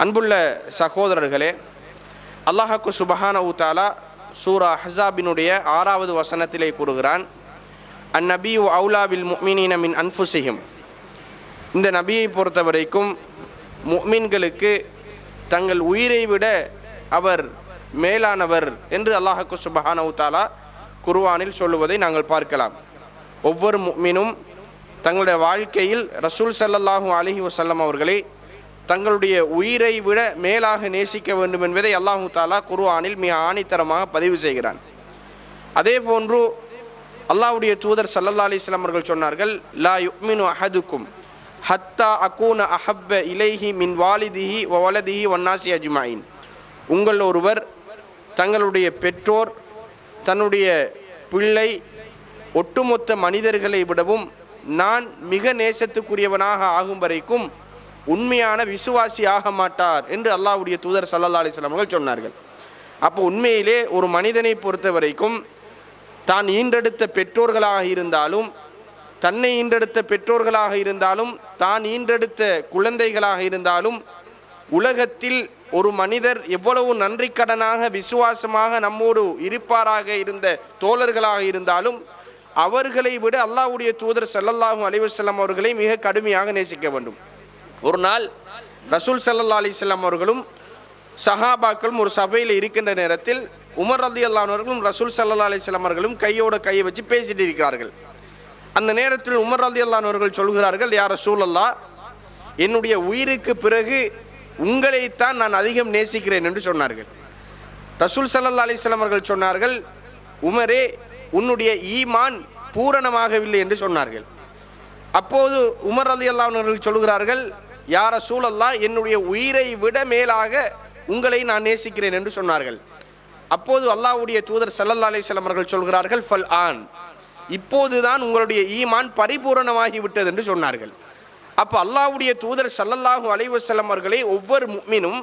அன்புள்ள சகோதரர்களே, அல்லாஹ்வுக்கு சுப்ஹானஹு தஆலா சூரா அஹ்ஸாபினுடைய 6வது வசனத்திலே கூறுகிறான், அந்நபியு அவுலா பில் முஃமினீன மின் அன்ஃபுஸிஹிம். இந்த நபியை பொறுத்த வரைக்கும் முஃமின்களுக்கு தங்கள் உயிரை விட அவர் மேலானவர் என்று அல்லாஹ்வுக்கு சுப்ஹானஹு தஆலா குர்ஆனில் சொல்லுவதை நாங்கள் பார்க்கலாம். ஒவ்வொரு முஃமினும் தங்களுடைய வாழ்க்கையில் ரசூல் ஸல்லல்லாஹு அலைஹி வஸல்லம் அவர்களை தங்களுடைய உயிரை விட மேலாக நேசிக்க வேண்டும் என்பதை அல்லாஹு தஆலா குர்ஆனில் மிக ஆணித்தரமாக பதிவு செய்கிறான். அதே போன்று அல்லாஹ்வுடைய தூதர் ஸல்லல்லாஹு அலைஹி வஸல்லம் அவர்கள் சொன்னார்கள், லா யுமினு அஹதுக்கும் ஹத்தா அகூன அஹப்ப இலைஹி மின் வாலிதிஹி வ வலதிஹி வன்னாசி அஜ்மாயின். உங்கள் ஒருவர் தங்களுடைய பெற்றோர், தன்னுடைய பிள்ளை, ஒட்டுமொத்த மனிதர்களை விடவும் நான் மிக நேசத்துக்குரியவனாக ஆகும் வரைக்கும் உண்மையான விசுவாசி ஆக மாட்டார் என்று அல்லாஹ்வுடைய தூதர் ஸல்லல்லாஹு அலைஹி வஸல்லம் அவர்கள் சொன்னார்கள். அப்போ உண்மையிலே ஒரு மனிதனை பொறுத்த வரைக்கும் தான் ஈன்றெடுத்த பெற்றோர்களாக இருந்தாலும், தன்னை ஈன்றெடுத்த பெற்றோர்களாக இருந்தாலும், தான் ஈன்றெடுத்த குழந்தைகளாக இருந்தாலும், உலகத்தில் ஒரு மனிதர் எவ்வளவு நன்றிக்கடனாக விசுவாசமாக நம்மோடு இருப்பாராக இருந்த தோழர்களாக இருந்தாலும் அவர்களை விட அல்லாஹ்வுடைய தூதர் ஸல்லல்லாஹு அலைஹி வஸல்லம் அவர்களை மிக கடுமையாக நேசிக்க வேண்டும். ஒரு நாள் ரசூல் ஸல்லல்லாஹு அலைஹி வஸல்லம் அவர்களும் சஹாபாக்களும் ஒரு சபையில் இருக்கின்ற நேரத்தில் உமர் ரலியல்லாஹு அன்ஹு அவர்களும் ரசூல் ஸல்லல்லாஹு அலைஹி வஸல்லம் அவர்களும் கையோட கையை வச்சு பேசிட்டு இருக்கிறார்கள். அந்த நேரத்தில் உமர் ரலியல்லாஹு அன்ஹு அவர்கள் சொல்கிறார்கள், யா ரசூலல்லாஹ், என்னுடைய உயிருக்கு பிறகு உங்களைத்தான் நான் அதிகம் நேசிக்கிறேன் என்று சொன்னார்கள். ரசூல் ஸல்லல்லாஹு அலைஹி வஸல்லம் அவர்கள் சொன்னார்கள், உமரே, உன்னுடைய ஈமான் பூரணமாகவில்லை என்று சொன்னார்கள். அப்போது உமர் ரலியல்லாஹு அன்ஹு அவர்கள் சொல்கிறார்கள், யா ரசூலல்லாஹ், என்னுடைய உயிரை விட மேலாக உங்களை நான் நேசிக்கிறேன் என்று சொன்னார்கள். அப்போது அல்லாஹ்வுடைய தூதர் ஸல்லல்லாஹு அலைஹி வஸல்லம் அவர்கள் சொல்கிறார்கள், ஃபல் ஆன், இப்போதுதான் உங்களுடைய ஈமான் பரிபூரணமாகி விட்டது என்று சொன்னார்கள். அப்போ அல்லாஹ்வுடைய தூதர் ஸல்லல்லாஹு அலைஹி வஸல்லம் அவர்களை ஒவ்வொரு முஃமினும்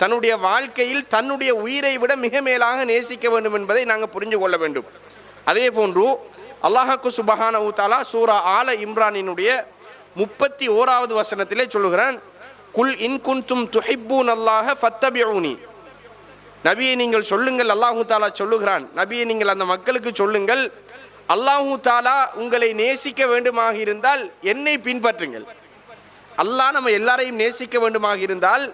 தன்னுடைய வாழ்க்கையில் தன்னுடைய உயிரை விட மிக மேலாக நேசிக்க வேண்டும் என்பதை நாங்கள் புரிந்து கொள்ள வேண்டும். அதே போன்று அல்லாஹ்வுக்கு சுப்ஹானஹு தஆலா சூரா ஆல இம்ரானினுடைய 31வது வசனத்திலே சொல்லுகிறான், குல் இன் குன்தும் துஹிப்பூனல்லாஹ ஃபத்தபிஊனி. நபியை நீங்கள் சொல்லுங்கள், அல்லாஹு தஆலா சொல்லுகிறான், நபியை நீங்கள் அந்த மக்களுக்கு சொல்லுங்கள், அல்லாஹு தஆலா உங்களை நேசிக்க வேண்டுமாக இருந்தால் என்னை பின்பற்றுங்கள். அல்லாஹ் நம்ம எல்லாரையும் நேசிக்க வேண்டுமாக இருந்தால்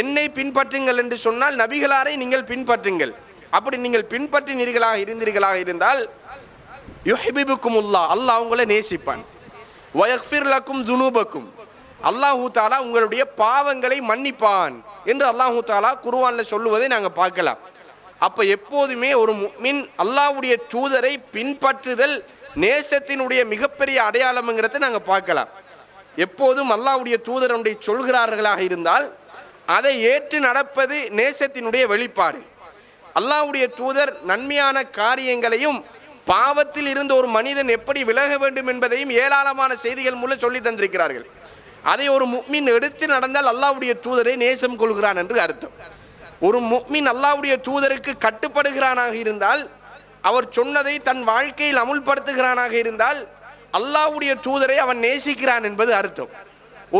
என்னை பின்பற்றுங்கள் என்று சொன்னால் நபிகளாரை நீங்கள் பின்பற்றுங்கள். அப்படி நீங்கள் பின்பற்றினீர்களாக இருந்தால் யுஹிபுக்குமுல்லாஹ், அல்லாஹ் உங்களை நேசிப்பான். வயக்ஃபிர் லக்கும் துனூபக்கும், அல்லாஹு தஆலா உங்களுடைய பாவங்களை மன்னிப்பான் என்று அல்லாஹு தஆலா குர்ஆனில் சொல்லுவதை நாங்கள் பார்க்கலாம். அப்போ எப்போதுமே ஒரு முஃமின் அல்லாஹ்வுடைய தூதரை பின்பற்றுதல் நேசத்தினுடைய மிகப்பெரிய அடையாளம்ங்கிறத நாங்கள் பார்க்கலாம். எப்போதும் அல்லாஹ்வுடைய தூதர் ஒன்றை சொல்கிறார்களாக இருந்தால் அதை ஏற்று நடப்பது நேசத்தினுடைய வெளிப்பாடு. அல்லாஹ்வுடைய தூதர் நன்மையான காரியங்களையும் பாவத்தில் இருந்து ஒரு மனிதன் எப்படி விலக வேண்டும் என்பதையும் ஏராளமான செய்திகள் மூலம் சொல்லி தந்திருக்கிறார்கள். அதை ஒரு முஃமின் எடுத்து நடந்தால் அல்லாஹ்வுடைய தூதரை நேசம் கொள்கிறான் என்று அர்த்தம். ஒரு முஃமின் அல்லாஹ்வுடைய தூதருக்கு கட்டுப்படுகிறானாக இருந்தால், அவர் சொன்னதை தன் வாழ்க்கையில் அமுல்படுத்துகிறானாக இருந்தால் அல்லாஹ்வுடைய தூதரை அவன் நேசிக்கிறான் என்பது அர்த்தம்.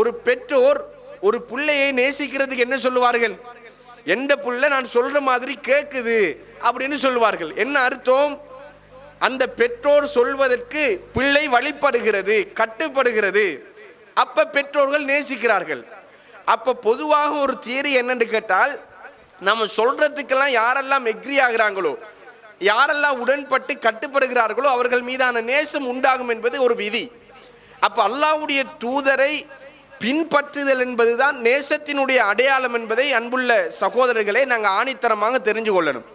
ஒரு பெற்றோர் ஒரு பிள்ளையை நேசிக்கிறதுக்கு என்ன சொல்லுவார்கள்? எந்த புள்ள நான் சொல்ற மாதிரி கேட்குது அப்படின்னு சொல்லுவார்கள். என்ன அர்த்தம்? அந்த பெற்றோர் சொல்வதற்கு பிள்ளை வழிபடுகிறது, கட்டுப்படுகிறது. அப்ப பெற்றோர்கள் நேசிக்கிறார்கள். அப்ப பொதுவாக ஒரு தியரி என்னன்னு கேட்டால், நம்ம சொல்றதுக்கெல்லாம் யாரெல்லாம் எக்ரி ஆகிறாங்களோ, யாரெல்லாம் உடன்பட்டு கட்டுப்படுகிறார்களோ அவர்கள் மீதான நேசம் உண்டாகும் என்பது ஒரு விதி. அப்ப அல்லாஹ்வுடைய தூதரை பின்பற்றுதல் என்பதுதான் நேசத்தினுடைய அடையாளம் என்பதை அன்புள்ள சகோதரர்களே நாங்கள் ஆணித்தரமாக தெரிஞ்சு கொள்ளணும்.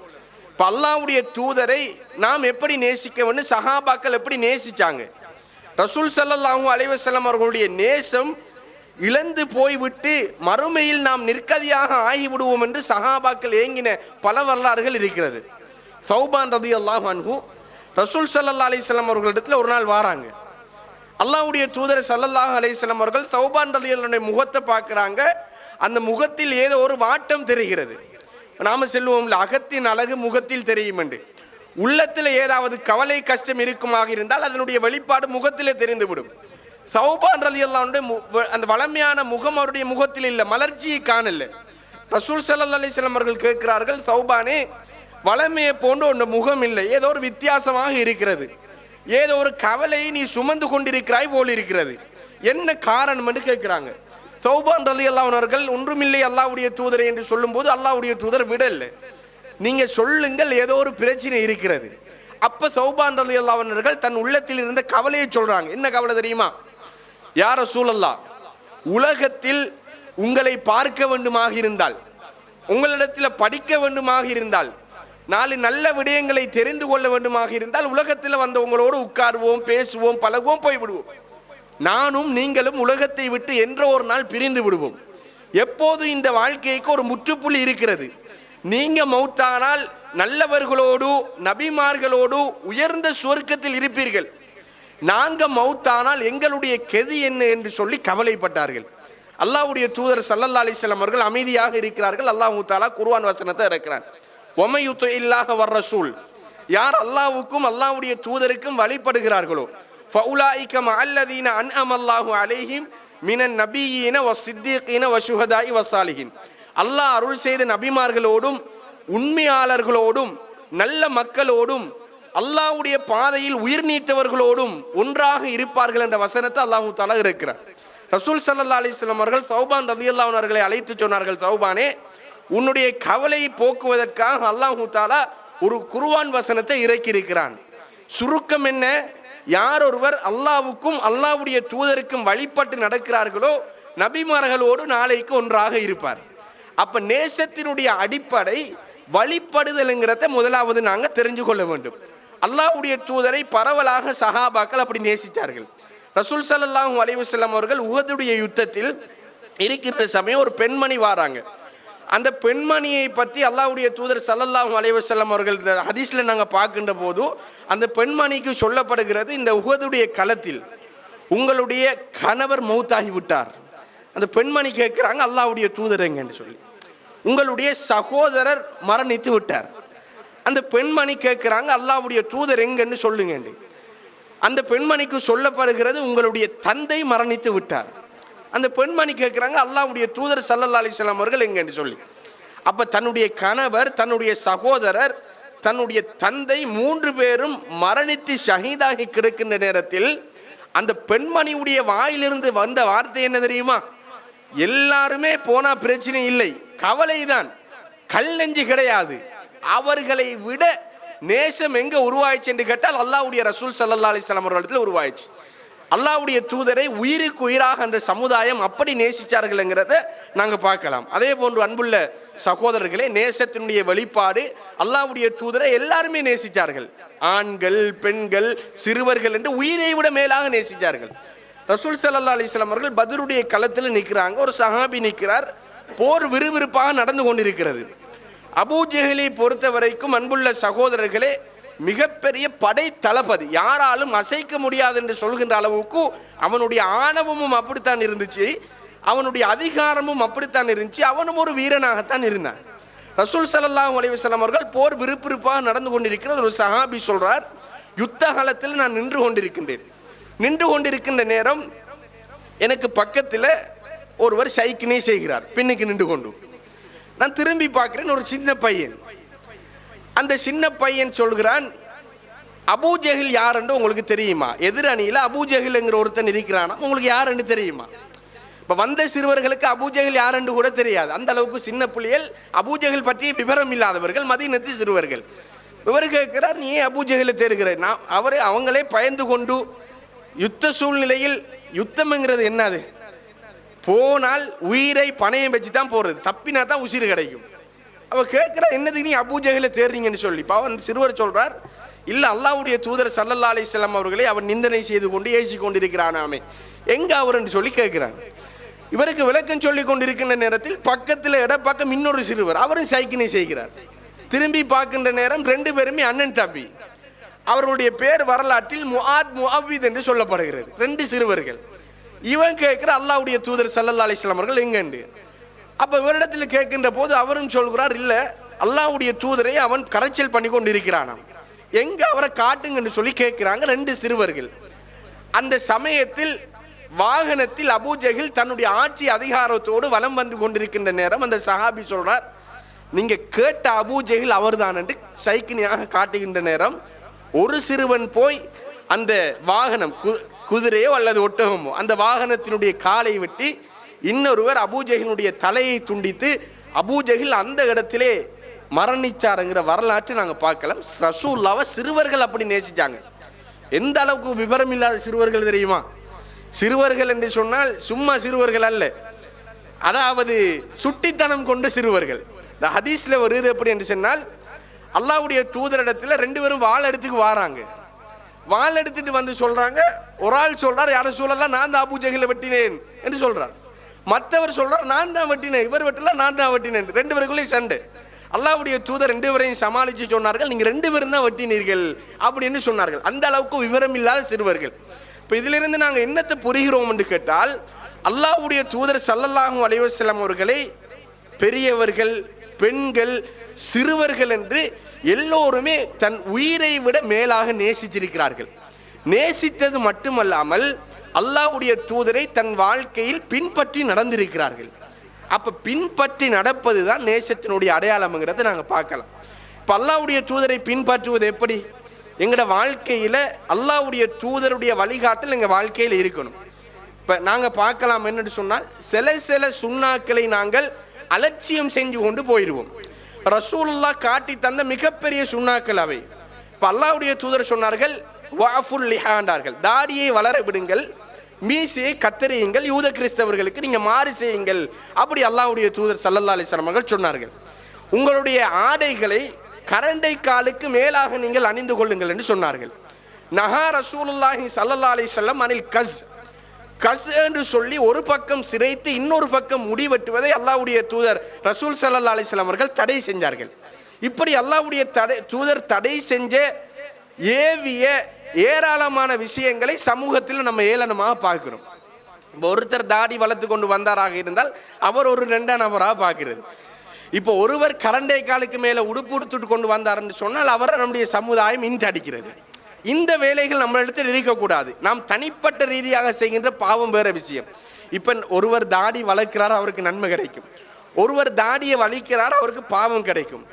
இப்போ அல்லாஹ்வுடைய தூதரை நாம் எப்படி நேசிக்க வேண்டும், சஹாபாக்கள் எப்படி நேசிச்சாங்க? ரசூல் ஸல்லல்லாஹு அலைஹி வஸல்லம் அவர்களுடைய நேசம் இழந்து போய்விட்டு மறுமையில் நாம் நிற்கதியாக ஆகிவிடுவோம் என்று சஹாபாக்கள் ஏங்கின பல வரலாறுகள் இருக்கிறது. சௌபான் ரலியல்லாஹு அன்ஹு ரசூல் ஸல்லல்லாஹு அலைஹி வஸல்லம் அவர்களிடத்தில் ஒரு நாள் வாராங்க. அல்லாஹ்வுடைய தூதர் ஸல்லல்லாஹு அலைஹி வஸல்லம் அவர்கள் சௌபான் ரலியல்லாஹு முகத்தை பார்க்குறாங்க. அந்த முகத்தில் ஏதோ ஒரு வாட்டம் தெரிகிறது. நாம சொல்லுவோம்ல, அகத்தின் அழகு முகத்தில் தெரியும் என்று. உள்ளத்தில் ஏதாவது கவலை கஷ்டம் இருக்குமாக இருந்தால் அதனுடைய வெளிப்பாடு முகத்திலே தெரிந்துவிடும். சௌபான் ரலியல்லாஹு அன்ஹு அந்த வளமையான முகம் அவருடைய முகத்தில் இல்லை, மலர்ச்சியை காணல. ரசூல் ஸல்லல்லாஹு அலைஹி வஸல்லம் அவர்கள் கேட்கிறார்கள், சௌபானே வளமையை போன்ற ஒரு முகம் இல்லை, ஏதோ ஒரு வித்தியாசமாக இருக்கிறது, ஏதோ ஒரு கவலையை நீ சுமந்து கொண்டிருக்கிறாய் போல் இருக்கிறது, என்ன காரணம் என்று கேட்கிறாங்க. சௌபான் ரலியல்லாஹு அன்ஹு அவர்கள் ஒன்றுமில்லை அல்லாஹ்வுடைய தூதரை என்று சொல்லும்போது அல்லாஹ்வுடைய தூதர் விடல, நீங்க சொல்லுங்கள் ஏதோ ஒரு பிரச்சனை இருக்கிறது. அப்ப சௌபான் ரலியல்லாஹு அன்ஹு அவர்கள் தன் உள்ளத்தில் இருந்த கவலையை சொல்றாங்க. என்ன கவலை தெரியுமா? யா ரசூலல்லாஹ், உலகத்தில் உங்களை பார்க்க வேண்டுமாக இருந்தால், உங்களிடத்தில் படிக்க வேண்டுமாக இருந்தால், நாலு நல்ல விடயங்களை தெரிந்து கொள்ள வேண்டுமாக இருந்தால் உலகத்தில் வந்தவங்களோடு உட்காருவோம், பேசுவோம், பழகுவோம், போய்விடுவோம். நானும் நீங்களும் உலகத்தை விட்டு என்ற ஒரு நாள் பிரிந்து விடுவோம். எப்போது இந்த வாழ்க்கைக்கு ஒரு முற்றுப்புள்ளி இருக்கிறது. நீங்க மௌத்தானால் நல்லவர்களோடு நபிமார்களோடு உயர்ந்த சுவர்க்கத்தில் இருப்பீர்கள், நாங்க மௌத்தானால் எங்களுடைய கெதி என்ன என்று சொல்லி கவலைப்பட்டார்கள். அல்லாஹ்வுடைய தூதர் ஸல்லல்லாஹு அலைஹி வஸல்லம் அவர்கள் அமைதியாக இருக்கிறார்கள். அல்லாஹ் தஆலா குர்ஆன் வசனத்தை இறக்குறான். வமை யுத்திஇல்லாஹ வர் ரசூல், யார் அல்லாஹ்வுக்கும் அல்லாஹ்வுடைய தூதருக்கும் வழிபடுகிறார்களோ, ஃபஉலாயிக மஅல்லதீன அன்அமல்லாஹு அலைஹிம் மினன் நபியீன வஸ்ஸித்தீகீன வஷுஹதாஇ வஸ்ஸாலிஹீன், அல்லாஹ் அருள் செய்த நபிமார்களோடும் உண்மையாளர்களோடும் நல்ல மக்களோடும் அல்லாஹ்வுடைய பாதையில் உயிர் நீத்தவர்களோடும் ஒன்றாக இருப்பார்கள் என்ற வசனத்தை அல்லாஹ் தஆலா இருக்கிறார். ரசூல் ஸல்லல்லாஹு அலைஹி வஸல்லம் அவர்கள் சௌபான் ரலியல்லாஹு அன்ஹு அவர்களை அழைத்து சொன்னார்கள், சௌபானே உன்னுடைய கவலையை போக்குவதற்காக அல்லாஹ் தஆலா ஒரு குர்ஆன் வசனத்தை இறக்கி இருக்கிறான். சுருக்கம் என்ன? யார் ஒருவர் அல்லாஹ்வுக்கும் அல்லாஹ்வுடைய தூதருக்கும் வழிபட்டு நடக்கிறார்களோ நபிமார்களோடு நாளைக்கு ஒன்றாக இருப்பார். அப்ப நேசத்தினுடைய அடிப்படை வழிபடுதல்ங்கிறத முதலாவது நாங்க தெரிஞ்சு கொள்ள வேண்டும். அல்லாஹ்வுடைய தூதரை பரவலாக சஹாபாக்கள் அப்படி நேசித்தார்கள். ரசூல் ஸல்லல்லாஹு அலைஹி வஸல்லம் அவர்கள் உஹதுடைய யுத்தத்தில் இருக்கிற சமயம் ஒரு பெண்மணி வாராங்க. அந்த பெண்மணியை பற்றி அல்லாஹ்வுடைய தூதர் ஸல்லல்லாஹு அலைஹி வஸல்லம் அவர்கள் ஹதீஸ்ல நாங்கள் பார்க்கின்ற போது அந்த பெண்மணிக்கு சொல்லப்படுகிறது, இந்த உஹதுடைய களத்தில் உங்களுடைய கணவர் மௌத்தாகி விட்டார். அந்த பெண்மணி கேட்குறாங்க, அல்லாஹ்வுடைய தூதர் எங்கன்னு சொல்லி. உங்களுடைய சகோதரர் மரணித்து விட்டார். அந்த பெண்மணி கேட்குறாங்க, அல்லாஹ்வுடைய தூதர் எங்கன்னு சொல்லுங்க. அந்த பெண்மணிக்கு சொல்லப்படுகிறது, உங்களுடைய தந்தை மரணித்து விட்டார். அந்த பெண்மணி கேட்குறாங்க, அல்லாஹ்வுடைய தூதர் ஸல்லல்லாஹு அலைஹி வஸல்லம் அவர்கள் எங்கன்னு சொல்லி. அப்போ தன்னுடைய கணவர், தன்னுடைய சகோதரர், தன்னுடைய தந்தை 3 பேரும் மரணித்து ஷஹீதாகி கிடக்கின்ற நேரத்தில் அந்த பெண்மணியுடைய வாயிலிருந்து வந்த வார்த்தை என்ன தெரியுமா? எல்லாருமே போனா பிரச்சனை இல்லை, கவலைதான், கல் நெஞ்சு கிடையாது. அவர்களை விட நேசம் எங்க உருவாயிச்சு என்று கேட்டால் அல்லாஹ்வுடைய ரசூல் ஸல்லல்லாஹு அலைஹி வஸல்லம் அவர்களிடத்தில் உருவாயிச்சு. அல்லாஹ்வுடைய தூதரை உயிருக்கு உயிராக அந்த சமுதாயம் அப்படி நேசிச்சார்கள்ங்கிறத நாங்கள் பார்க்கலாம். அதே போன்று அன்புள்ள சகோதரர்களே, நேசத்தினுடைய வெளிப்பாடு அல்லாஹ்வுடைய தூதரை எல்லாருமே நேசித்தார்கள். ஆண்கள், பெண்கள், சிறுவர்கள் என்று உயிரை விட மேலாக நேசித்தார்கள். ரசூல் ஸல்லல்லாஹு அலைஹி வஸல்லம் அவர்கள் பத்ருடைய களத்தில் நிற்கிறாங்க. ஒரு சஹாபி நிற்கிறார். போர் விறுவிறுப்பாக நடந்து கொண்டிருக்கிறது. அபூ ஜஹலை பொறுத்த வரைக்கும் அன்புள்ள சகோதரர்களே, மிகப்பெரிய படை தளபதி, யாராலும் அசைக்க முடியாது என்று சொல்கின்ற அளவுக்கு அவனுடைய ஆணவமும் அப்படித்தான் இருந்துச்சு, அவனுடைய அதிகாரமும் அப்படித்தான் இருந்துச்சு, அவனும் ஒரு வீரனாகத்தான் இருந்தான். ரசூல் ஸல்லல்லாஹு அலைஹி வஸல்லம் அவர்கள் போர் விறுவிறுப்பாக நடந்து கொண்டிருக்கிற ஒரு சஹாபி சொல்றார், யுத்த காலத்தில் நான் நின்று கொண்டிருக்கின்றேன். நின்று கொண்டிருக்கின்ற நேரம் எனக்கு பக்கத்தில் ஒருவர் சைக்கினே செய்கிறார், பின்னுக்கு நின்று கொண்டு. நான் திரும்பி பார்க்கிறேன், ஒரு சின்ன பையன். அந்த சின்ன பையன் சொல்கிறான், அபூ ஜஹல் யார் என்று உங்களுக்கு தெரியுமா? எதிர் அணியில் அபூ ஜஹல்ங்கிற ஒருத்தன் இருக்கிறானா, உங்களுக்கு யார் என்று தெரியுமா? இப்போ வந்த சிறுவர்களுக்கு அபூ ஜஹல் யார் என்று கூட தெரியாது. அந்த அளவுக்கு சின்ன புள்ளிகள், அபூ ஜஹல் பற்றிய விவரம் இல்லாதவர்கள், மதீனத்து சிறுவர்கள். இவர் கேட்கிறார், நீ ஏன் அபூ ஜஹலை தேடுகிறேன்? நான் அவங்களே பயந்து கொண்டு யுத்த சூழ்நிலையில், யுத்தம்ங்கிறது என்னது? போனால் உயிரை பணையம் வச்சு தான் போகிறது, தப்பினா தான் உயிர் கிடைக்கும். அவன் கேட்குற, என்னதுக்கு நீ அபூ ஜஹலை தேடுறீங்கன்னு சொல்லி. இப்போ அவன் சிறுவர் சொல்றார், இல்லை அல்லாஹ்வுடைய தூதர் ஸல்லல்லாஹு அலைஹி வஸல்லம் அவர்களை அவன் நிந்தனை செய்து கொண்டு ஏசி கொண்டிருக்கிறானாமே, எங்க அவர்ன்னு சொல்லி கேட்கிறான். இவருக்கு விளக்கம் சொல்லி கொண்டிருக்கின்ற நேரத்தில் பக்கத்தில் இடப்பக்கம் இன்னொரு சிறுவர், அவரும் சைக்கினை செய்கிறார். திரும்பி பார்க்கின்ற நேரம் 2 பேருமே அண்ணன் தம்பி. அவர்களுடைய பேர் வரலாற்றில் முஆத், முஅவ்வித் என்று சொல்லப்படுகிறது. 2 சிறுவர்கள். இவன் கேட்கிற, அல்லாஹ்வுடைய தூதர் ஸல்லல்லாஹு அலைஹி வஸல்லம் அவர்கள் எங்கண்டு. அப்போ இவரிடத்தில் கேட்கின்ற போது அவரும் சொல்கிறார், இல்லை அல்லாஹ்வுடைய தூதரை அவன் கரைச்சல் பண்ணி கொண்டு இருக்கிறானாம், எங்க அவரை காட்டுங்கன்னு சொல்லி கேட்கிறாங்க 2 சிறுவர்கள். அந்த சமயத்தில் வாகனத்தில் அபூஜஹில் தன்னுடைய ஆட்சி அதிகாரத்தோடு வலம் வந்து கொண்டிருக்கின்ற நேரம் அந்த சஹாபி சொல்றார், நீங்க கேட்ட அபூஜஹில் அவர்தான் என்று சைக்கினியாக காட்டுகின்ற நேரம் ஒரு சிறுவன் போய் அந்த வாகனம் குதிரையோ அல்லது ஒட்டகமோ அந்த வாகனத்தினுடைய காலை வெட்டி இன்னொருவர் அபூஜஹிலுடைய தலையை துண்டித்து அபூஜஹில் அந்த இடத்திலே மரணிச்சாருங்கிற வரலாற்றை நாங்கள் பார்க்கலாம். ரசூலுல்லாஹ்வை சிறுவர்கள் அப்படி நேசிச்சாங்க. எந்த அளவுக்கு விவரம் இல்லாத சிறுவர்கள் தெரியுமா? சிறுவர்கள் என்று சொன்னால் சும்மா சிறுவர்கள் அல்ல, அதாவது சுட்டித்தனம் கொண்ட சிறுவர்கள். இந்த ஹதீஸ்ல வருது எப்படி என்று சொன்னால், அல்லாஹ்வுடைய தூதரிடத்தில் ரெண்டு பேரும் வாள் எடுத்துக்கு வாராங்க. வாள் எடுத்துட்டு வந்து சொல்றாங்க, ஒரு ஆள் சொல்றார், யார சூழல்லாம் நான் தான் அபூஜஹிலை வெட்டினேன் என்று சொல்றார். மற்றவர் சொல்றார், நான் தான் வெட்டினேன், இவர் வெட்டல நான் தான் வெட்டினேன். ரெண்டு பேருக்குள்ளே சண்டை. அல்லாஹ்வுடைய தூதர் ரெண்டு பேரையும் சமாளித்து சொன்னார்கள், நீங்கள் ரெண்டு பேரும் தான் வெட்டினீர்கள் அப்படின்னு சொன்னார்கள். அந்த அளவுக்கு விவரம் இல்லாத சிறுவர்கள். இப்போ இதிலிருந்து நாங்கள் என்னத்தை புரிகிறோம் என்று கேட்டால், அல்லாஹ்வுடைய தூதர் ஸல்லல்லாஹு அலைஹி வஸல்லம் அவர்களை பெரியவர்கள், பெண்கள், சிறுவர்கள் என்று எல்லோருமே தன் உயிரை விட மேலாக நேசிச்சிருக்கிறார்கள். நேசித்தது மட்டுமல்லாமல் அல்லாஹ்வுடைய தூதரை தன் வாழ்க்கையில் பின்பற்றி நடந்திருக்கிறார்கள். அப்போ பின்பற்றி நடப்பது தான் நேசத்தினுடைய அடையாளம்ங்கிறத நாங்கள் பார்க்கலாம். இப்போ அல்லாஹ்வுடைய தூதரை பின்பற்றுவது எப்படி? எங்களோட வாழ்க்கையில் அல்லாஹ்வுடைய தூதருடைய வழிகாட்டல் எங்கள் வாழ்க்கையில் இருக்கணும். இப்போ நாங்கள் பார்க்கலாம் என்னென்னு சொன்னால், சில சுன்னாக்களை நாங்கள் அலட்சியம் செஞ்சு கொண்டு போயிடுவோம். ரசூலுல்லாஹ் காட்டி தந்த மிகப்பெரிய சுன்னாக்கள் அவை. இப்போ அல்லாஹ்வுடைய தூதர் சொன்னார்கள், வாஃபுல் லிஹாண்டார்கள், தாடியை வளர விடுங்கள், மீசையை கத்தரியுங்கள், யூத கிறிஸ்தவர்களுக்கு நீங்க மாறு செய்யுங்கள். அப்படி அல்லாஹ்வுடைய தூதர் ஸல்லல்லாஹு அலைஹி வஸல்லம் அவர்கள் சொன்னார்கள். உங்களுடைய ஆடைகளை கரண்டை காலுக்கு மேலாக நீங்கள் அணிந்து கொள்ளுங்கள் என்று சொன்னார்கள். நஹா ரசூலுல்லாஹி ஸல்லல்லாஹு அலைஹி வஸல்லம் அனில் கஸ் என்று சொல்லி ஒரு பக்கம் சிரைத்து இன்னொரு பக்கம் முடி வெட்டுவதை அல்லாஹ்வுடைய தூதர் ரசூல் ஸல்லல்லாஹு அலைஹி வஸல்லம் அவர்கள் தடை செஞ்சார்கள். இப்படி அல்லாஹ்வுடைய தூதர் தடை செஞ்ச ஏவிய ஏராளமான விஷயங்களை சமூகத்தில் நம்ம ஏளனமாக பார்க்கிறோம். ஒருத்தர் தாடி வளர்த்து கொண்டு வந்தாராக இருந்தால் அவர் ஒரு ரெண்டாம் நபராக பார்க்கிறது. இப்போ ஒருவர் கரண்டை காலுக்கு மேலே உடுப்பு உடுத்துட்டு கொண்டு வந்தார்ன்னு சொன்னால் அவரை நம்முடைய சமுதாயம் இன்டடிக்கிறது. இந்த வேலைகள் நம்மளிடத்தில் இருக்கக்கூடாது. நாம் தனிப்பட்ட ரீதியாக செய்கின்ற பாவம் வேற விஷயம். இப்போ ஒருவர் தாடி வளர்க்கிறார், அவருக்கு நன்மை கிடைக்கும். ஒருவர் தாடியை வலிக்கிறார், அவருக்கு பாவம் கிடைக்கும்.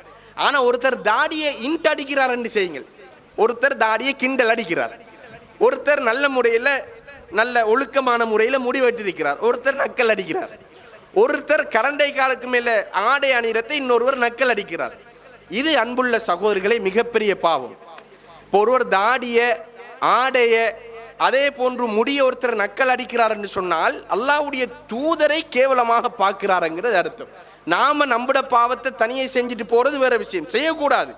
ஆனால் ஒருத்தர் தாடியை இன்டடிக்கிறார் என்று செய்யுங்கள். ஒருத்தர் தாடியை கிண்டல் அடிக்கிறார், ஒருத்தர் நல்ல முறையில் நல்ல ஒழுக்கமான முறையில் முடி வெட்டிருக்கிறார், ஒருத்தர் நக்கல் அடிக்கிறார், ஒருத்தர் கரண்டை காலுக்கு மேலே ஆடை அணிகிறதை இன்னொருவர் நக்கல் அடிக்கிறார். இது அன்புள்ள சகோதரர்களை மிகப்பெரிய பாவம். இப்போ ஒருவர் தாடிய ஆடைய அதே போன்று முடிய ஒருத்தர் நக்கல் அடிக்கிறார் என்று சொன்னால் அல்லாஹ்வுடைய தூதரை கேவலமாக பார்க்கிறாருங்கிறது அர்த்தம். நாம நம்முட பாவத்தை தனியை செஞ்சுட்டு போறது வேற விஷயம், செய்யக்கூடாது.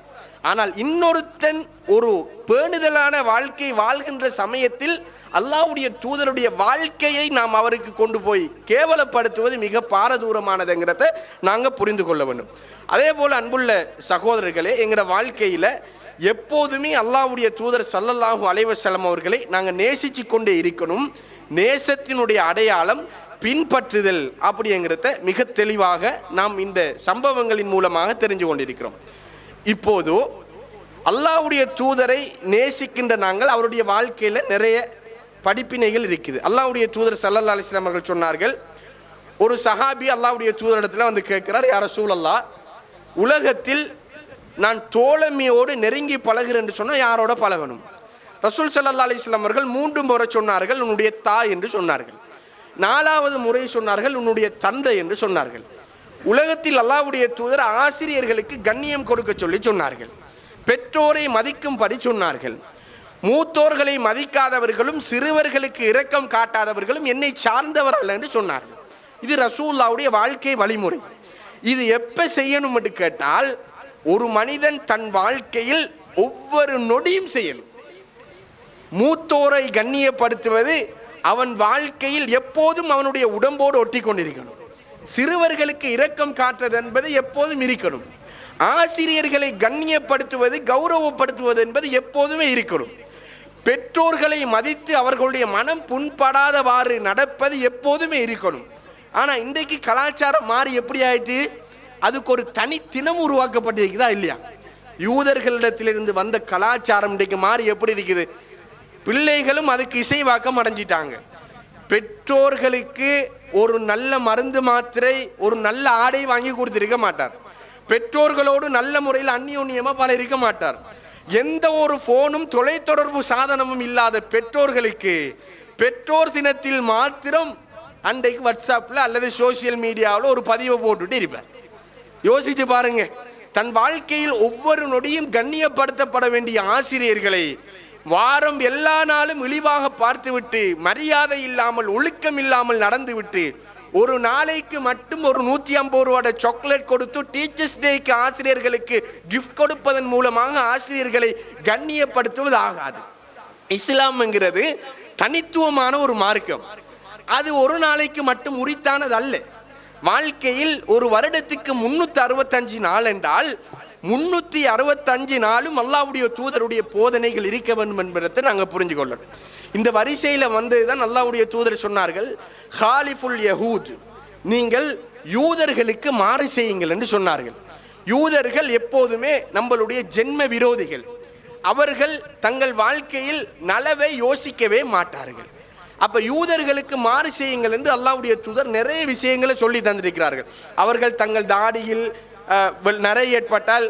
ஆனால் இன்னொருத்தன் ஒரு பேணுதலான வாழ்க்கை வாழ்கின்ற சமயத்தில் அல்லாஹ்வுடைய தூதருடைய வாழ்க்கையை நாம் அவருக்கு கொண்டு போய் கேவலப்படுத்துவது மிக பாரதூரமானதுங்கிறத நாங்கள் புரிந்து கொள்ள வேண்டும். அதே போல் அன்புள்ள சகோதரர்களே, எங்களோட வாழ்க்கையில் எப்போதுமே அல்லாஹ்வுடைய தூதர் ஸல்லல்லாஹு அலைஹி வஸல்லம் அவர்களை நாங்கள் நேசித்து கொண்டே இருக்கணும். நேசத்தினுடைய அடையாளம் பின்பற்றுதல் அப்படிங்கிறத மிக தெளிவாக நாம் இந்த சம்பவங்களின் மூலமாக தெரிஞ்சு கொண்டிருக்கிறோம். இப்போது அல்லாஹ்வுடைய தூதரை நேசிக்கின்ற நாங்கள் அவருடைய வாழ்க்கையில் நிறைய படிப்பினைகள் இருக்குது. அல்லாஹ்வுடைய தூதர் ஸல்லல்லாஹு அலைஹி வஸல்லம் அவர்கள் சொன்னார்கள், ஒரு சஹாபி அல்லாஹ்வுடைய தூதரிடத்தில் வந்து கேட்கிறார், யா ரசூலல்லாஹ், உலகத்தில் நான் தோழமையோடு நெருங்கி பழகிறேன் என்று சொன்னால் யாரோட பழகணும்? ரசூல் ஸல்லல்லாஹு அலைஹி வஸல்லம் அவர்கள் 3 முறை சொன்னார்கள், உன்னுடைய தாய் என்று சொன்னார்கள். 4வது முறை சொன்னார்கள், உன்னுடைய தந்தை என்று சொன்னார்கள். உலகத்தில் அல்லாஹ்வுடைய தூதர் ஆசிரியர்களுக்கு கண்ணியம் கொடுக்க சொல்லி சொன்னார்கள், பெற்றோரை மதிக்கும்படி சொன்னார்கள். மூத்தோர்களை மதிக்காதவர்களும் சிறுவர்களுக்கு இரக்கம் காட்டாதவர்களும் என்னை சார்ந்தவர் அல்ல என்று சொன்னார்கள். இது ரசூலுல்லாஹ்வுடைய வாழ்க்கை வழிமுறை. இது எப்போ செய்யணும் என்று கேட்டால், ஒரு மனிதன் தன் வாழ்க்கையில் ஒவ்வொரு நொடியும் செய்யணும். மூத்தோரை கண்ணியப்படுத்துவது அவன் வாழ்க்கையில் எப்போதும் அவனுடைய உடம்போடு ஒட்டி கொண்டிருக்கணும். சிறுவர்களுக்கு இரக்கம் காட்டுறது என்பது எப்போதும் இருக்கணும். ஆசிரியர்களை கண்ணியப்படுத்துவது, கௌரவப்படுத்துவது என்பது எப்போதுமே இருக்கணும். பெற்றோர்களை மதித்து அவர்களுடைய மனம் புண்படாதவாறு நடப்பது எப்போதுமே இருக்கணும். ஆனால் இன்றைக்கு கலாச்சாரம் மாறி எப்படி ஆயிட்டு, அதுக்கு ஒரு தனி தினம் உருவாக்கப்பட்டிருக்குதா இல்லையா? யூதர்களிடத்திலிருந்து வந்த கலாச்சாரம் இன்றைக்கு மாறி எப்படி இருக்குது? பிள்ளைகளும் அதுக்கு இசைவாக்கம் அடைஞ்சிட்டாங்க. பெற்றோர்களுக்கு ஒரு நல்ல மருந்து மாத்திரை, ஒரு நல்ல ஆடை வாங்கி கொடுத்திருக்க மாட்டார். பெற்றோர்களோடு நல்ல முறையில் அந்யோன்யமாக பழகிருக்க மாட்டார். எந்த ஒரு போனும் தொலைத்தொடர்பு சாதனமும் இல்லாத பெற்றோர்களுக்கு பெற்றோர் தினத்தில் மாத்திரம் அன்றைக்கு வாட்ஸ்அப்பில் அல்லது சோசியல் மீடியாவில் ஒரு பதிவை போட்டுட்டு இருப்பார். யோசிச்சு பாருங்க, தன் வாழ்க்கையில் ஒவ்வொரு நொடியும் கண்ணியப்படுத்தப்பட வேண்டிய ஆசிரியர்களை வாரம் எல்லா நாளும் இழிவாக பார்த்துவிட்டு, மரியாதை இல்லாமல் ஒழுக்கம் இல்லாமல் நடந்துவிட்டு, ஒரு நாளைக்கு மட்டும் ஒரு 150 ரூபாய் சாக்லேட் கொடுத்து டீச்சர்ஸ் டேக்கு ஆசிரியர்களுக்கு கிஃப்ட் கொடுப்பதன் மூலமாக ஆசிரியர்களை கண்ணியப்படுத்துவது ஆகாது. இஸ்லாம் என்கிறது தனித்துவமான ஒரு மார்க்கம். அது ஒரு நாளைக்கு மட்டும் உரித்தானது அல்ல. வாழ்க்கையில் ஒரு வருடத்துக்கு 365 நாள் என்றால் 365 நாளும் அல்லாஹ்வுடைய தூதருடைய போதனைகள் இருக்க வேண்டும் என்பதை நாங்கள் புரிஞ்சு கொள்ளணும். இந்த வரிசையில் வந்ததுதான் அல்லாஹ்வுடைய தூதர் சொன்னார்கள், ஹாலிஃபுல் யஹூத், நீங்கள் யூதர்களுக்கு மாறு செய்யுங்கள் என்று சொன்னார்கள். யூதர்கள் எப்போதுமே நம்மளுடைய ஜென்ம விரோதிகள். அவர்கள் தங்கள் வாழ்க்கையில் நலவை யோசிக்கவே மாட்டார்கள். அப்ப யூதர்களுக்கு மாறு செய்யுங்கள் என்று அல்லாஹ்வுடைய தூதர் நிறைய விஷயங்களை சொல்லி தந்திருக்கிறார்கள். அவர்கள் தங்கள் தாடியில் நரை ஏற்பட்டால்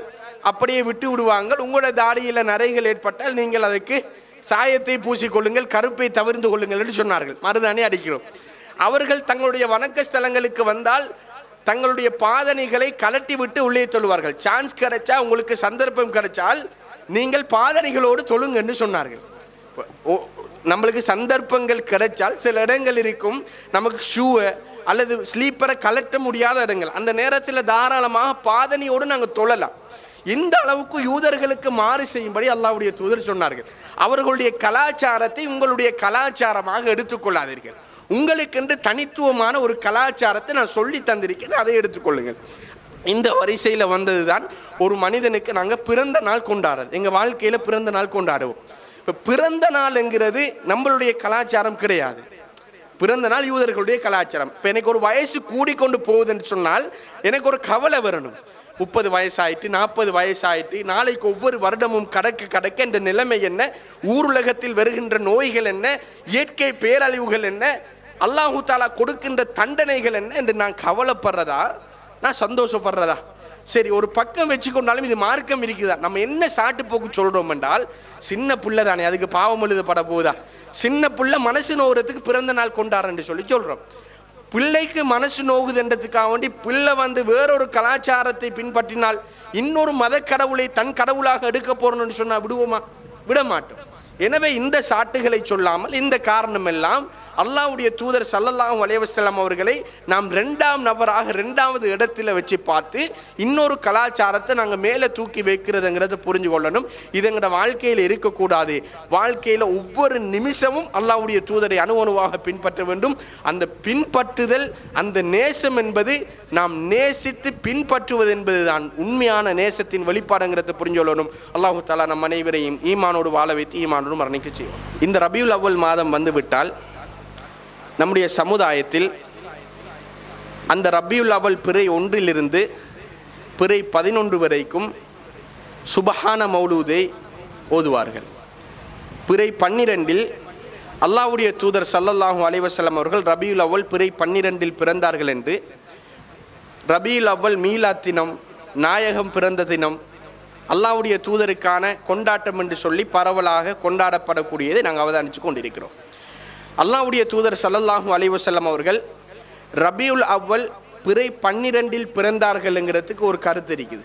அப்படியே விட்டு விடுவாங்க. உங்களோட தாடியில் நரைகள் ஏற்பட்டால் நீங்கள் அதுக்கு சாயத்தை பூசிக்கொள்ளுங்கள், கருப்பை தவிர்த்து கொள்ளுங்கள் என்று சொன்னார்கள். மருதாணி அடிக்கிறோம். அவர்கள் தங்களுடைய வணக்க ஸ்தலங்களுக்கு வந்தால் தங்களுடைய பாதணிகளை கலட்டி விட்டு உள்ளே தொழுவார்கள். சான்ஸ் கிடைச்சா, உங்களுக்கு சந்தர்ப்பம் கிடைச்சால் நீங்கள் பாதணிகளோடு தொழுங்க என்று சொன்னார்கள். நம்மளுக்கு சந்தர்ப்பங்கள் கிடைச்சால் சில இடங்கள் இருக்கும், நமக்கு ஷூவை அல்லது ஸ்லீப்பரை கலட்ட முடியாத இடங்கள், அந்த நேரத்தில் தாராளமாக பாதணியோடு நாங்கள் தொழலாம். இந்த அளவுக்கு யூதர்களுக்கு மாறு செய்யும்படி அல்லாஹ்வுடைய தூதர் சொன்னார்கள். அவர்களுடைய கலாச்சாரத்தை உங்களுடைய கலாச்சாரமாக எடுத்துக்கொள்ளாதீர்கள். உங்களுக்கென்று தனித்துவமான ஒரு கலாச்சாரத்தை நான் சொல்லி தந்திருக்கேன், அதை எடுத்துக்கொள்ளுங்கள். இந்த வரிசையில் வந்தது தான் ஒரு மனிதனுக்கு நாங்கள் பிறந்த நாள் கொண்டாடுறது. எங்கள் வாழ்க்கையில் பிறந்த நாள் கொண்டாடுவோம். இப்போ பிறந்த நாள் என்கிறது நம்மளுடைய கலாச்சாரம் கிடையாது. பிறந்த நாள் யூதர்களுடைய கலாச்சாரம். இப்போ எனக்கு ஒரு வயசு கூடிக்கொண்டு போகுதுன்னு சொன்னால் எனக்கு ஒரு கவலை வரணும். 30 வயசாயிட்டு 40 வயசாயிட்டு நாளைக்கு ஒவ்வொரு வருடமும் கடக்க என்ற நிலைமை என்ன, ஊருலகத்தில் வருகின்ற நோய்கள் என்ன, இயற்கை பேரழிவுகள் என்ன, அல்லாஹு தாலா கொடுக்கின்ற தண்டனைகள் என்ன என்று நான் கவலைப்படுறதா, நான் சந்தோஷப்படுறதா? சரி, ஒரு பக்கம் வச்சுக்கொண்டாலும் இது மார்க்கம் இருக்குதா? நம்ம என்ன சாட்டு போக்கு சொல்கிறோம் என்றால், சின்ன பிள்ளை தானே, அதுக்கு பாவம் எழுதப்பட போகுதா, சின்ன பிள்ளை மனசு நோகிறதுக்கு பிறந்த நாள் கொண்டாடுறேன்னு சொல்லி சொல்கிறோம். பிள்ளைக்கு மனசு நோகுதுன்றதுக்காக வேண்டி பிள்ளை வேறொரு கலாச்சாரத்தை பின்பற்றினால், இன்னொரு மத கடவுளை தன் கடவுளாக எடுக்க போறோம்னு சொன்னா விடுவோமா? விட மாட்டோம். எனவே இந்த சாட்டுகளை சொல்லாமல், இந்த காரணம் எல்லாம் அல்லாஹ்வுடைய தூதர் ஸல்லல்லாஹு அலைஹி வஸல்லம் அவர்களை நாம் 2ஆம் நபராக 2வது இடத்துல வச்சு பார்த்து இன்னொரு கலாச்சாரத்தை நாங்கள் மேலே தூக்கி வைக்கிறதுங்கிறத புரிஞ்சு கொள்ளணும். இது எங்களோட வாழ்க்கையில் இருக்கக்கூடாது. வாழ்க்கையில் ஒவ்வொரு நிமிஷமும் அல்லாஹ்வுடைய தூதரை அணுவணுவாக பின்பற்ற வேண்டும். அந்த பின்பற்றுதல், அந்த நேசம் என்பது நாம் நேசித்து பின்பற்றுவது என்பது தான் உண்மையான நேசத்தின் வெளிப்பாடுங்கிறத புரிஞ்சு கொள்ளணும். அல்லாஹு தஆலா நம் அனைவரையும் ஈமானோடு வாழ வைத்து ஈமானோடு மரணிக்க செய்வோம். இந்த ரபியுல் அவ்வல் மாதம் வந்துவிட்டால் நம்முடைய சமுதாயத்தில் அந்த ரபியுல் அவ்வல் பிறை 1 பிறை 11 வரைக்கும் சுபஹான மௌலூதை ஓதுவார்கள். பிறை 12 அல்லாஹ்வுடைய தூதர் ஸல்லல்லாஹு அலைஹி வஸல்லம் அவர்கள் ரபியுல் அவ்வல் பிறை 12 பிறந்தார்கள் என்று, ரபியுல் அவ்வல் மீலாத் தினம், நாயகம் பிறந்த தினம், அல்லாஹ்வுடைய தூதருக்கான கொண்டாட்டம் என்று சொல்லி பரவலாக கொண்டாடப்படக்கூடியதை நாங்கள் அவதானித்து கொண்டிருக்கிறோம். அல்லாஹ்வுடைய தூதர் ஸல்லல்லாஹு அலைஹி வஸல்லம் அவர்கள் ரபியுல் அவ்வல் பிறை 12 பிறந்தார்கள்ங்கிறதுக்கு ஒரு கருத்து இருக்குது.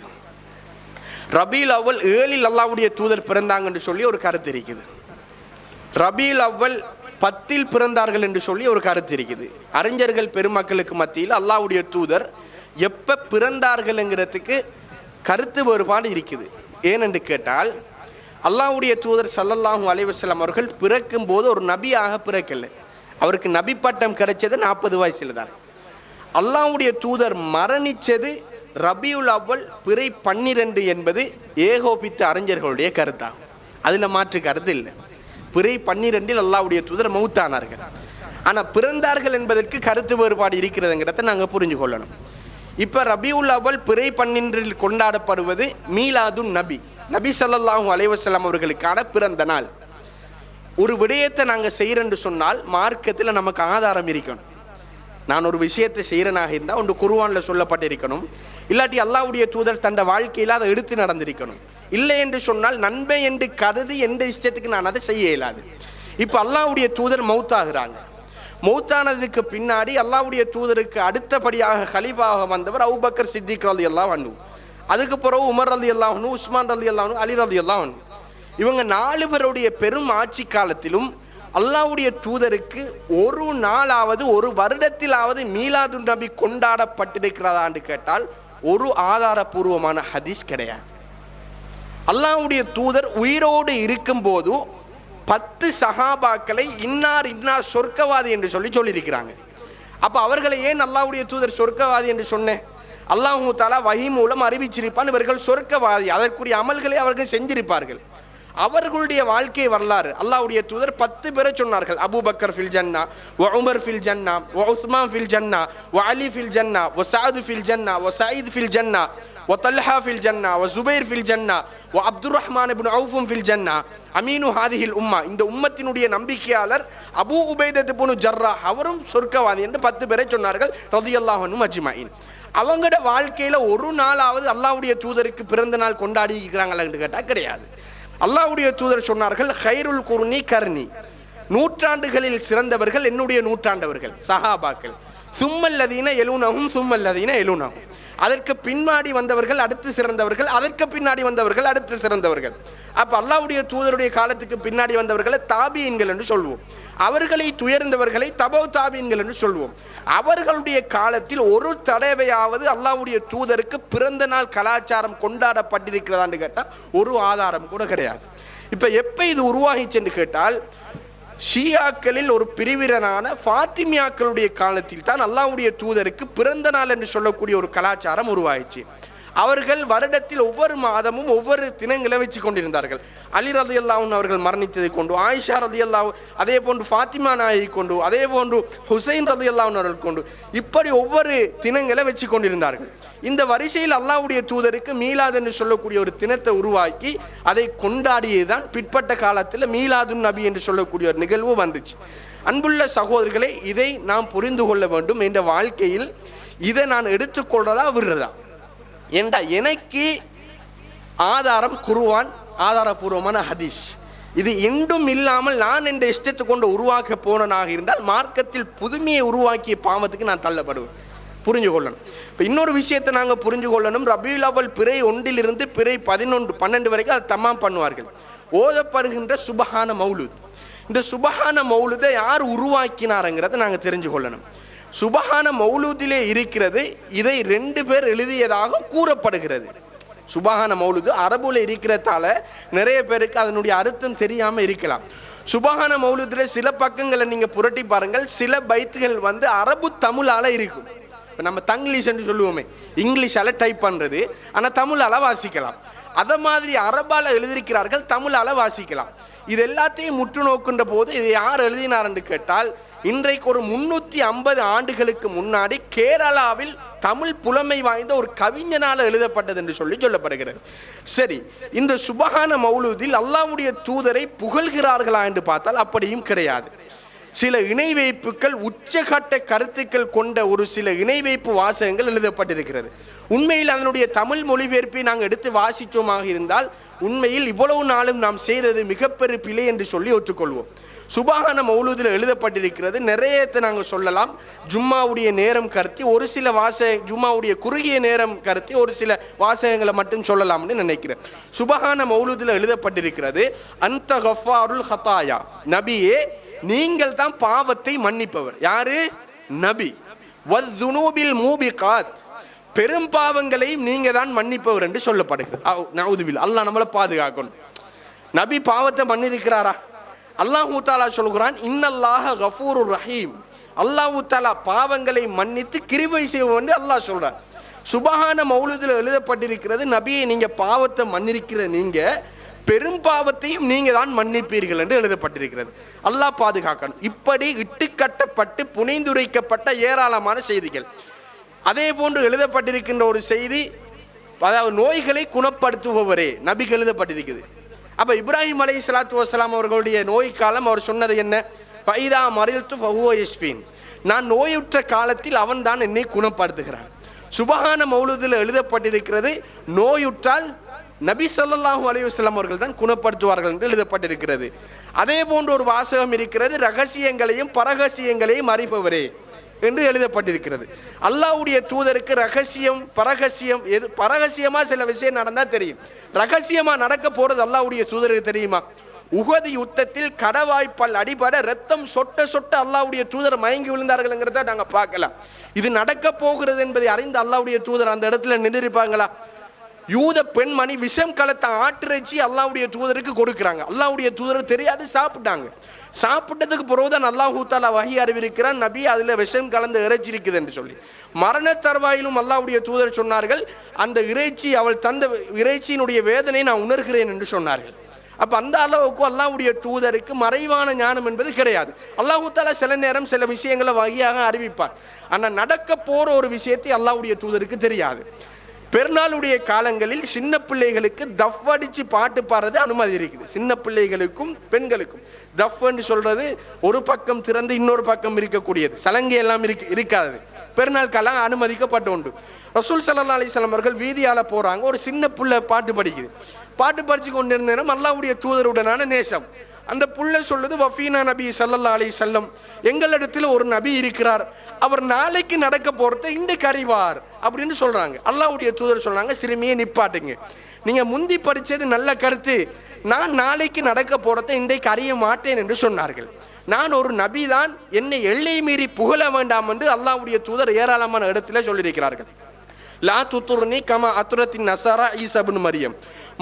ரபியுல் அவ்வல் 7 அல்லாஹ்வுடைய தூதர் பிறந்தாங்கன்னு சொல்லி ஒரு கருத்து இருக்குது. ரபியுல் அவ்வல் 10 பிறந்தார்கள் என்று சொல்லி ஒரு கருத்து இருக்குது. அறிஞர்கள் பெருமக்களுக்கு மத்தியில் அல்லாஹ்வுடைய தூதர் எப்போ பிறந்தார்கள்ங்கிறதுக்கு கருத்து வேறுபாடு இருக்குது. ஏனென்று கேட்டால், அல்லாஹ்வுடைய தூதர் ஸல்லல்லாஹு அலைஹி வஸல்லம் அவர்கள் பிறக்கும் போது ஒரு நபியாக பிறக்கல. அவருக்கு நபி பட்டம் கிடைச்சது 40 வயசுல தான். அல்லாஹ்வுடைய தூதர் மரணித்தது ரபியுல் அவ்வல் பிறை 12 என்பது ஏகோபித்த அறிஞர்களுடைய கருத்தாகும். அதில் மாற்று கருத்து இல்லை. பிறை 12 அல்லாஹ்வுடைய தூதர் மௌத்தானார்கள். ஆனால் பிறந்தார்கள் என்பதற்கு கருத்து வேறுபாடு இருக்கிறதுங்கிறத நாங்கள் புரிஞ்சு கொள்ளணும். இப்போ ரபியுல் அவ்வல் பிறை 12 கொண்டாடப்படுவது மீலாதுன் நபி, நபி ஸல்லல்லாஹு அலைஹி வஸல்லம் அவர்களுக்கான பிறந்த நாள். ஒரு விடயத்தை நாங்கள் செய்கிறேன்னு சொன்னால் மார்க்கத்தில் நமக்கு ஆதாரம் இருக்கணும். நான் ஒரு விஷயத்தை செய்கிறனாக இருந்தால் ஒன்று குர்ஆனில் சொல்லப்பட்டிருக்கணும், இல்லாட்டி அல்லாஹ்வுடைய தூதர் தந்த வாழ்க்கையில் அதை எடுத்து நடந்திருக்கணும். இல்லை என்று சொன்னால் நன்மை என்று கருதி எந்த இஷ்டத்துக்கு நான் அதை செய்ய இயலாது. இப்போ அல்லாஹ்வுடைய தூதர் மௌத்தாகிறாங்க. மௌத்தானதுக்கு பின்னாடி அல்லாஹ்வுடைய தூதருக்கு அடுத்தபடியாக கலீஃபாவாக வந்தவர் அபூபக்கர் சித்திக் ரலியல்லாஹு அன்ஹு. அதுக்கு பிறகு உமர் ரலியல்லாஹு அன்ஹு, உஸ்மான் ரலியல்லாஹு அன்ஹு, அலி ரலியல்லாஹு அன்ஹு. இவங்க 4 பேருடைய பெரும் ஆட்சி காலத்திலும் அல்லாஹ்வுடைய தூதருக்கு ஒரு நாளாவது ஒரு வருடத்திலாவது மீலாது நபி கொண்டாடப்பட்டிருக்கிறதான்னு கேட்டால் ஒரு ஆதாரபூர்வமான ஹதீஸ் கிடையாது. அல்லாஹ்வுடைய தூதர் உயிரோடு இருக்கும்போது 10 சஹாபாக்களை இன்னார் இன்னார் சொர்க்கவாதி என்று சொல்லியிருக்கிறாங்க. அப்போ அவர்களை ஏன் அல்லாஹ்வுடைய தூதர் சொர்க்கவாதி என்று சொன்னேன்? அல்லாஹு தஆலா வஹி மூலம் அறிவிச்சிருப்பான், இவர்கள் சொர்க்கவாதி, அதற்குரிய அமல்களை அவர்கள் செஞ்சிருப்பார்கள். அவர்களுடைய வாழ்க்கை வரலாறு அல்லாஹ்வுடைய தூதர் 10 பேரை சொன்னார்கள். அபூபக்கர் ஃபில் ஜன்னா, வ உமர் ஃபில் ஜன்னா, வ உஸ்மான் ஃபில் ஜன்னா, வ அலி ஃபில் ஜன்னா, வ சஅத் ஃபில் ஜன்னா, வ சயீத் ஃபில் ஜன்னா, வ தல்ஹா ஃபில் ஜன்னா, வ ஜுபைர் ஃபில் ஜன்னா, வ அப்துர் ரஹ்மான் இப்னு அவுஃப் ஃபில் ஜன்னா, அமீனு ஹாதிஹில் உம்மா, இந்த உம்மத்தினுடைய நம்பிக்கையாளர் அபூ உபைதா இப்னு ஜர்ராஹ் அவரும் சொர்க்கவாதி என்று 10 பேரை சொன்னார்கள் ரலியல்லாஹு அன்ஹும் அஜ்மஈன். அவங்களோட வாழ்க்கையில் ஒரு நாளாவது அல்லாஹ்வுடைய தூதருக்கு பிறந்த நாள் கொண்டாடி இருக்கிறாங்களான்னு கேட்டால் கிடையாது. அல்லாஹ்வுடைய தூதர் சொன்னார்கள், ஹைருல் குர்னி கர்னி, நூற்றாண்டுகளில் சிறந்தவர்கள் என்னுடைய நூற்றாண்டவர்கள் சஹாபாக்கள், சும்மல்லதீன எலூனஹும் சும்மல்லதீன எலூனஹும், அதற்கு பின்னாடி வந்தவர்கள் அடுத்து சிறந்தவர்கள், அதற்கு பின்னாடி வந்தவர்கள் அடுத்து சிறந்தவர்கள். அப்போ அல்லாஹ்வுடைய தூதருடைய காலத்துக்கு பின்னாடி வந்தவர்களை தாபியீன்கள் என்று சொல்வோம், அவர்களை துயர்ந்தவர்களை தபௌ தாபீன்கள் என்று சொல்வோம். அவர்களுடைய காலத்தில் ஒரு தடவையாவது அல்லாஹ்வுடைய தூதருக்கு பிறந்த நாள் கலாச்சாரம் கொண்டாடப்பட்டிருக்கிறதான்னு கேட்டால் ஒரு ஆதாரம் கூட கிடையாது. இப்போ எப்போ இது உருவாகிச்சென்று கேட்டால் ஷியாக்களில் ஒரு பிரிவினரான ஃபாத்திமியாக்களுடைய காலத்தில் தான் அல்லாஹ்வுடைய தூதருக்கு பிறந்த நாள் என்று சொல்லக்கூடிய ஒரு கலாச்சாரம் உருவாயிச்சு. அவர்கள் வருடத்தில் ஒவ்வொரு மாதமும் ஒவ்வொரு தினங்களை வச்சு கொண்டிருந்தார்கள். அலி ரலியல்லாஹு அன்ஹு அவர்கள் மரணித்ததை கொண்டு, ஆயிஷா ரலியல்லாஹு, அதே போன்று ஃபாத்திமா நாயகி கொண்டு, அதே போன்று ஹுசைன் ரலியல்லாஹு அன்ஹு அவர்கள் கொண்டு, இப்படி ஒவ்வொரு தினங்களை வச்சு கொண்டிருந்தார்கள். இந்த வரிசையில் அல்லாஹ்வுடைய தூதருக்கு மீலாது என்று சொல்லக்கூடிய ஒரு தினத்தை உருவாக்கி அதை கொண்டாடியதுதான் பிற்பட்ட காலத்தில் மீலாதுன் நபி என்று சொல்லக்கூடிய ஒரு நிகழ்வு வந்துச்சு. அன்புள்ள சகோதரர்களே, இதை நாம் புரிந்து கொள்ள வேண்டும். என்ற வாழ்க்கையில் இதை நான் எடுத்துக்கொள்றதா விடுறதா என்றா எனக்கு ஆதாரம் குர்ஆன், ஆதாரபூர்வமான ஹதீஸ், இது என்றும் இல்லாமல் நான் என்ற இஷ்டத்தை கொண்டு உருவாக்க போனனாக இருந்தால் மார்க்கத்தில் புதுமையை உருவாக்கிய பாவத்துக்கு நான் தள்ளப்படுவேன். புரிஞ்சு கொள்ளணும். இப்போ இன்னொரு விஷயத்தை நாங்கள் புரிஞ்சு கொள்ளணும். ரபியுல் அவ்வல் பிறை 1 பிறை 11, 12 வரைக்கும் அதை தமாம் பண்ணுவார்கள். ஓதப்படுகின்ற சுபஹான மௌலூத், இந்த சுபஹான மௌலூதை யார் உருவாக்கினாருங்கிறத நாங்கள் தெரிஞ்சு கொள்ளணும். சுபஹான மௌலூதிலே இருக்கிறது, இதை 2 பேர் எழுதியதாக கூறப்படுகிறது. சுபஹான மௌலூது அரபுல இருக்கிறதால நிறைய பேருக்கு அதனுடைய அர்த்தம் தெரியாமல் இருக்கலாம். சுபஹான மௌலூதில் சில பக்கங்களை நீங்கள் புரட்டி பாருங்கள், சில பைத்துகள் வந்து அரபு தமிழால் இருக்கும். இப்போ நம்ம தங்கிலீஷ் என்று சொல்லுவோமே, இங்கிலீஷால் டைப் பண்ணுறது, ஆனால் தமிழால் வாசிக்கலாம். அதை மாதிரி அரபால் எழுதியிருக்கிறார்கள், தமிழால் வாசிக்கலாம். இது எல்லாத்தையும் முற்று நோக்கின்ற போது இதை யார் எழுதினார் என்று கேட்டால், இன்றைக்கு ஒரு 350 ஆண்டுகளுக்கு முன்னாடி கேரளாவில் தமிழ் புலமை வாய்ந்த ஒரு கவிஞனால் எழுதப்பட்டது என்று சொல்லப்படுகிறது. சரி, இந்த சுபஹான மௌலூதில் அல்லாஹ்வுடைய தூதரை புகழ்கிறார்களா என்று பார்த்தால் அப்படியும் கிடையாது. சில இணை வைப்புகள், உச்சகட்ட கருத்துக்கள் கொண்ட ஒரு சில இணை வைப்பு வாசகங்கள் எழுதப்பட்டிருக்கிறது. உண்மையில் அதனுடைய தமிழ் மொழிபெயர்ப்பை நாங்கள் எடுத்து வாசித்தோமாக இருந்தால் உண்மையில் இவ்வளவு நாளும் நாம் செய்தது மிகப்பெரிய பிழை என்று சொல்லி ஒத்துக்கொள்வோம். சுபஹான மௌலூதில் எழுதப்பட்டிருக்கிறது, நிறையத்தை நாங்கள் சொல்லலாம். ஜும்மாவுடைய நேரம் கருத்தி ஒரு சில ஜும்மாவுடைய குறுகிய நேரம் கருத்தி ஒரு சில வாசகங்களை மட்டும் சொல்லலாம்னு நினைக்கிறேன். சுபஹான மௌலூதில் எழுதப்பட்டிருக்கிறது, அந்த கஃபாருல் ஹதாயா, நபியே நீங்கள் தான் பாவத்தை மன்னிப்பவர். யாரு? நபி. வஸ்ஸுனூபில் மூபிகாத், பெரும் பாவங்களையும் நீங்க தான் மன்னிப்பவர் என்று சொல்லப்படுகிறது. நவுதுபில், அல்லாஹ் நம்மளை பாதுகாக்கணும். நபி பாவத்தை மன்னிருக்கிறாரா? அல்லாஹு தாலா சொல்கிறான், இன்னல்லாஹ கஃபூருர் ரஹீம், அல்லாஹு தாலா பாவங்களை மன்னித்து கிருபை செய்வோம் என்று அல்லாஹ் சொல்றான். சுபஹான மௌலூதில் எழுதப்பட்டிருக்கிறது, நபியை நீங்க பாவத்தை மன்னிருக்கிற நீங்க பெரும் பாவத்தையும் நீங்க தான் மன்னிப்பீர்கள் என்று எழுதப்பட்டிருக்கிறது. அல்லாஹ் பாதுகாக்கணும். இப்படி இட்டுக்கட்டப்பட்டு புனைந்துரைக்கப்பட்ட ஏராளமான செய்திகள். அதே போன்று எழுதப்பட்டிருக்கின்ற ஒரு செய்தி, அதாவது நோய்களை குணப்படுத்துபவரே நபிக்கு எழுதப்பட்டிருக்குது. அப்போ இப்ராஹிம் அலைஹிஸ்ஸலாத்து வஸ்ஸலாம் அவர்களுடைய நோய் காலம் அவர் சொன்னது என்ன? ஃபைதா மரில்து ஃபஹுவ யஷ்ஃபீன், நான் நோயுற்ற காலத்தில் அவன் தான் என்னை குணப்படுத்துகிறான். சுபஹான மௌலூதில் எழுதப்பட்டிருக்கிறது, நோயுற்றால் நபி ஸல்லல்லாஹு அலைஹி வஸல்லம் அவர்கள் தான் குணப்படுத்துவார்கள் என்று எழுதப்பட்டிருக்கிறது. அதே போன்ற ஒரு வாசகம் இருக்கிறது, ரகசியங்களையும் பரகசியங்களையும் அறிபவரே என்று எழுதப்பட்டிருக்கிறது. அல்லாஹ்வுடைய தூதருக்கு ரகசியம் பரகசியம் எது? பரகசியமாக சில விஷயம் நடந்தால் தெரியும், ரகசியமாக நடக்க போகிறது அல்லாஹ்வுடைய தூதருக்கு தெரியுமா? உஹது யுத்தத்தில் கடவாய்ப்பால் அடிபட ரத்தம் சொட்ட சொட்ட அல்லாஹ்வுடைய தூதர் மயங்கி விழுந்தார்கள்ங்கிறத நாங்கள் பார்க்கலாம். இது நடக்க போகிறது என்பதை அறிந்து அல்லாஹ்வுடைய தூதர் அந்த இடத்துல நின்றிருப்பாங்களா? யூத பெண்மணி விஷம் கலத்த ஆட்டிறைச்சி அல்லாஹ்வுடைய தூதருக்கு கொடுக்குறாங்க. அல்லாஹ்வுடைய தூதருக்கு தெரியாது, சாப்பிட்டாங்க. சாப்பிட்டதுக்கு பிறகுதான் அல்லாஹு தஆலா வஹி அறிவிக்கிறான், நபி அதில் விஷம் கலந்த இறைச்சி இருக்குது என்று சொல்லி. மரண தருவாயிலும் அல்லாஹ்வுடைய தூதர் சொன்னார்கள், அந்த இறைச்சி அவள் தந்த இறைச்சியினுடைய வேதனை நான் உணர்கிறேன் என்று சொன்னார்கள். அப்போ அந்த அளவுக்கு அல்லாஹ்வுடைய தூதருக்கு மறைவான ஞானம் என்பது கிடையாது. அல்லாஹு தஆலா சில நேரம் சில விஷயங்களை வகையாக அறிவிப்பார். ஆனால் நடக்க போகிற ஒரு விஷயத்தை அல்லாஹ்வுடைய தூதருக்கு தெரியாது. பெருநாளுடைய காலங்களில் சின்ன பிள்ளைகளுக்கு தஃப் அடித்து பாட்டு பாடுறது அனுமதி இருக்குது. சின்ன பிள்ளைகளுக்கும் பெண்களுக்கும் தஃப்ன்னு சொல்கிறது ஒரு பக்கம் திறந்து இன்னொரு பக்கம் இருக்கக்கூடியது, சலங்கை எல்லாம் இருக்காது. பெருநாள் காலம் அனுமதிக்கப்பட்டு உண்டு. ரசூல் ஸல்லல்லாஹு அலைஹி வஸல்லம் அவர்கள் வீதியால் போகிறாங்க, ஒரு சின்ன புள்ள பாட்டு படிக்குது. பாட்டு படித்து கொண்டிருந்த நேரம் அல்லாஹ்வுடைய தூதருடனான நேசம். அந்த புள்ள சொல்லுது, வஃபீனா நபி ஸல்லல்லாஹு அலைஹி வஸல்லம், எங்களிடத்தில் ஒரு நபி இருக்கிறார், அவர் நாளைக்கு நடக்க போகிறத இன்றைக்கு அறிவார் அப்படின்னு சொல்கிறாங்க. அல்லாஹ்வுடைய தூதர் சொல்கிறாங்க, சிறுமியை நிப்பாட்டுங்க, நீங்கள் முந்தி படித்தது நல்ல கருத்து, நான் நாளைக்கு நடக்க போகிறத இன்றைக்கு அறிய மாட்டேன் என்று சொன்னார்கள். நான் ஒரு நபி தான், என்னை எல்லை மீறி புகழ வேண்டாம் என்று அல்லாஹ்வுடைய தூதர் ஏராளமான இடத்துல சொல்லியிருக்கிறார்கள். லா துத்துர்னி கமா அத்துரத்தின் நசாரா ஈசா இப்னு மரியம்,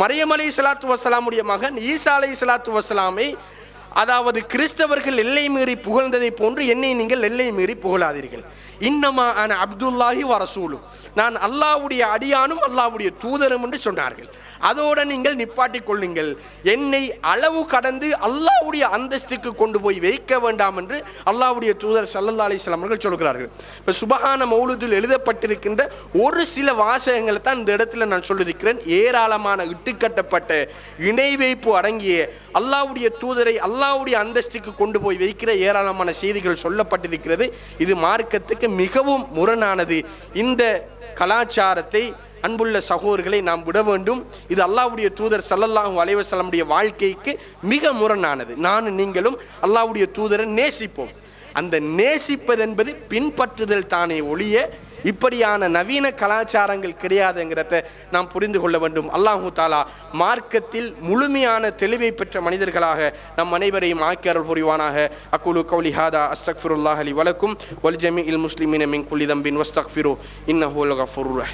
மரியம் அலைஹிஸ்ஸலாத்து வஸ்ஸலாமுடைய மகன் ஈசா அலைஹிஸ்ஸலாத்து வஸ்ஸலாமை, அதாவது கிறிஸ்தவர்கள் எல்லை மீறி புகழ்ந்ததை போன்று என்னை நீங்கள் எல்லை மீறி புகழாதீர்கள். இன்னமா அன அப்துல்லாஹி வ ரசூலு, நான் அல்லாஹ்வுடைய அடியானும் அல்லாஹ்வுடைய தூதரும் என்று சொன்னார்கள். அதோடு நீங்கள் நிப்பாட்டி கொள்ளுங்கள், என்னை அளவு கடந்து அல்லாஹ்வுடைய அந்தஸ்துக்கு கொண்டு போய் வைக்க வேண்டாம் என்று அல்லாஹ்வுடைய தூதர் ஸல்லல்லாஹு அலைஹி வஸல்லம் அவர்கள் சொல்கிறார்கள். இப்போ சுபஹான மௌலூதில் எழுதப்பட்டிருக்கின்ற ஒரு சில வாசகங்களை தான் இந்த இடத்துல நான் சொல்லியிருக்கிறேன். ஏராளமான இட்டுக்கட்டப்பட்ட இணை வைப்பு அடங்கிய அல்லாஹ்வுடைய தூதரை அல்லாஹ்வுடைய அந்தஸ்துக்கு கொண்டு போய் வைக்கிற ஏராளமான செய்திகள் சொல்லப்பட்டிருக்கிறது. இது மார்க்கத்துக்கு மிகவும் முரணானது. இந்த கலாச்சாரத்தை அன்புள்ள சகோதரர்களை நாம் விட வேண்டும். இது அல்லாஹ்வுடைய தூதர் ஸல்லல்லாஹு அலைஹி வஸல்லமுடைய வாழ்க்கைக்கு மிக முரணானது. நானும் நீங்களும் அல்லாஹ்வுடைய தூதரை நேசிப்போம். அந்த நேசிப்பது என்பது பின்பற்றுதல் தானே ஒழிய இப்படியான நவீன கலாச்சாரங்கள் கிடையாதுங்கிறத நாம் புரிந்து கொள்ள வேண்டும். அல்லாஹு தாலா மார்க்கத்தில் முழுமையான தெளிவை பெற்ற மனிதர்களாக நம் அனைவரையும் ஆக்கியருள் புரிவானாக. அக்குலு கௌலி ஹாதா அஸ்தக்ஃபிருல்லாஹ் லி வலக்கும் வல் ஜமீஇல் முஸ்லிமீன மின் குல்லி தம்பின் வஸ்தக்ஃபிரு இன்னஹு லகஃபூருர் ரஹீம்.